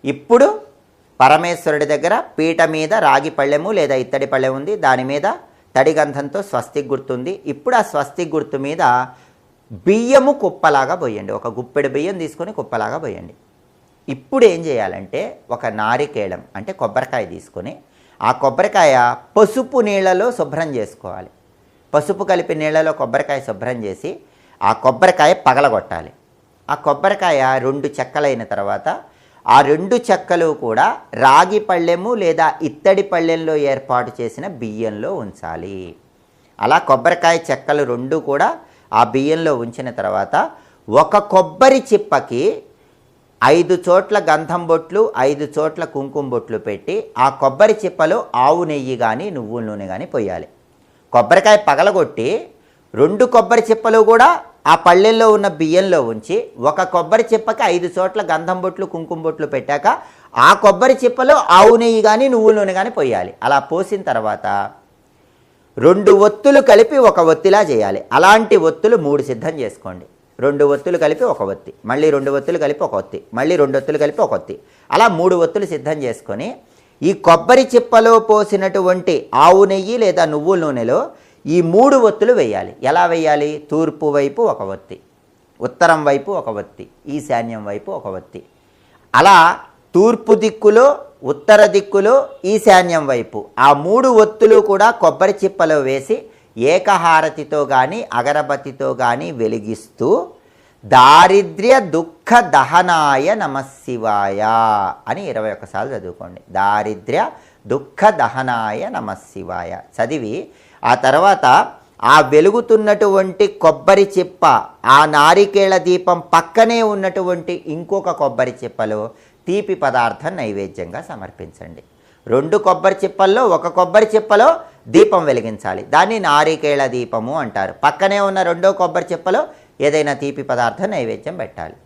ఇప్పుడు పరమేశ్వరుడి దగ్గర పీట మీద రాగి పళ్ళెము లేదా ఇత్తడి పళ్ళెం ఉంది, దాని మీద తడి గంధంతో స్వస్తిక్ గుర్తుంది. ఇప్పుడు ఆ స్వస్తిక్ గుర్తు మీద బియ్యము కుప్పలాగా పోయండి. ఒక గుప్పెడు బియ్యం తీసుకొని కుప్పలాగా పోయండి. ఇప్పుడు ఏం చేయాలంటే ఒక నారికేళం అంటే కొబ్బరికాయ తీసుకొని ఆ కొబ్బరికాయ పసుపు నీళ్ళలో శుభ్రం చేసుకోవాలి. పసుపు కలిపి నీళ్ళలో కొబ్బరికాయ శుభ్రం చేసి ఆ కొబ్బరికాయ పగలగొట్టాలి. ఆ కొబ్బరికాయ 2 చెక్కలైన తర్వాత ఆ 2 చెక్కలు కూడా రాగి పళ్ళెము లేదా ఇత్తడి పళ్ళెంలో ఏర్పాటు చేసిన బియ్యంలో ఉంచాలి. అలా కొబ్బరికాయ చెక్కలు 2 కూడా ఆ బియ్యంలో ఉంచిన తర్వాత ఒక కొబ్బరి చిప్పకి 5 చోట్ల గంధం బొట్లు 5 చోట్ల కుంకుమ బొట్లు పెట్టి ఆ కొబ్బరి చిప్పలో ఆవు నెయ్యి కానీ నువ్వుల నూనె కానీ పోయాలి. కొబ్బరికాయ పగలగొట్టి 2 కొబ్బరి చిప్పలు కూడా ఆ పళ్ళెల్లో ఉన్న బియ్యంలో ఉంచి ఒక కొబ్బరి చిప్పకి 5 చోట్ల గంధం బొట్లు కుంకుమ బొట్లు పెట్టాక ఆ కొబ్బరి చిప్పలో ఆవు నెయ్యి కానీ నువ్వుల నూనె కానీ పోయాలి. అలా పోసిన తర్వాత 2 ఒత్తులు కలిపి ఒక ఒత్తిలా చేయాలి. అలాంటి ఒత్తులు 3 సిద్ధం చేసుకోండి. 2 ఒత్తులు కలిపి ఒక ఒత్తి, మళ్ళీ 2 ఒత్తులు కలిపి ఒక ఒత్తి, మళ్ళీ 2 ఒత్తులు కలిపి ఒక ఒత్తి, అలా 3 ఒత్తులు సిద్ధం చేసుకొని ఈ కొబ్బరి చిప్పలో పోసినటువంటి ఆవు నెయ్యి లేదా నువ్వుల నూనెలో ఈ 3 ఒత్తులు వేయాలి. ఎలా వేయాలి? తూర్పు వైపు ఒక ఒత్తి, ఉత్తరం వైపు ఒక ఒత్తి, ఈశాన్యం వైపు ఒక ఒత్తి. అలా తూర్పు దిక్కులో ఉత్తర దిక్కులో ఈశాన్యం వైపు ఆ 3 ఒత్తులు కూడా కొబ్బరి చిప్పలో వేసి ఏకహారతితో కానీ అగరబత్తితో కానీ వెలిగిస్తూ దారిద్ర్య దుఃఖ దహనాయ నమశివాయ అని 21 సార్లు చదువుకోండి. దారిద్ర్య దుఃఖ దహనాయ నమశివాయ చదివి ఆ తర్వాత ఆ వెలుగుతున్నటువంటి కొబ్బరి చిప్ప ఆ నారికేళ దీపం పక్కనే ఉన్నటువంటి ఇంకొక కొబ్బరి చిప్పలో తీపి పదార్థం నైవేద్యంగా సమర్పించండి. 2 కొబ్బరి చిప్పల్లో ఒక కొబ్బరి చిప్పలో దీపం వెలిగించాలి. దాన్ని నారికేళ దీపము అంటారు. పక్కనే ఉన్న 2వ కొబ్బరి చిప్పలో ఏదైనా తీపి పదార్థం నైవేద్యం పెట్టాలి.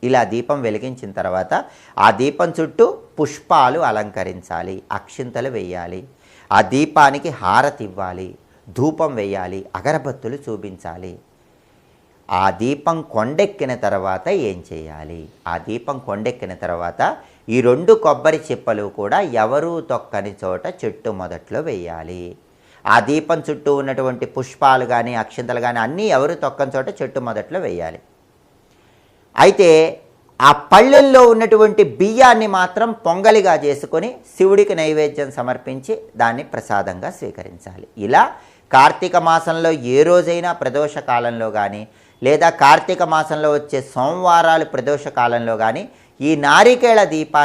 ఇలా దీపం వెలిగించిన తర్వాత ఆ దీపం చుట్టూ పుష్పాలు అలంకరించాలి, అక్షింతలు వేయాలి, ఆ దీపానికి హారతి ఇవ్వాలి, ధూపం వేయాలి, అగరబత్తులు చూపించాలి. ఆ దీపం కొండెక్కిన తర్వాత ఏం చేయాలి? ఆ దీపం కొండెక్కిన తర్వాత ఈ 2 కొబ్బరి చిప్పలు కూడా ఎవరూ తొక్కని చోట చెట్టు మొదట్లో వేయాలి. ఆ దీపం చుట్టూ ఉన్నటువంటి పుష్పాలు కానీ అక్షింతలు కానీ అన్నీ ఎవరు తొక్కని చోట చెట్టు మొదట్లో వేయాలి. అయితే ఆ పళ్ళెల్లో ఉన్నటువంటి బియ్యాన్ని మాత్రం పొంగలిగా చేసుకొని శివుడికి నైవేద్యం సమర్పించి దాన్ని ప్రసాదంగా స్వీకరించాలి. ఇలా కార్తీక మాసంలో ఏ రోజైనా ప్రదోష కాలంలో కానీ లేదా కార్తీక మాసంలో వచ్చే సోమవారాలు ప్రదోష కాలంలో కానీ ఈ నారికేళ దీపాన్ని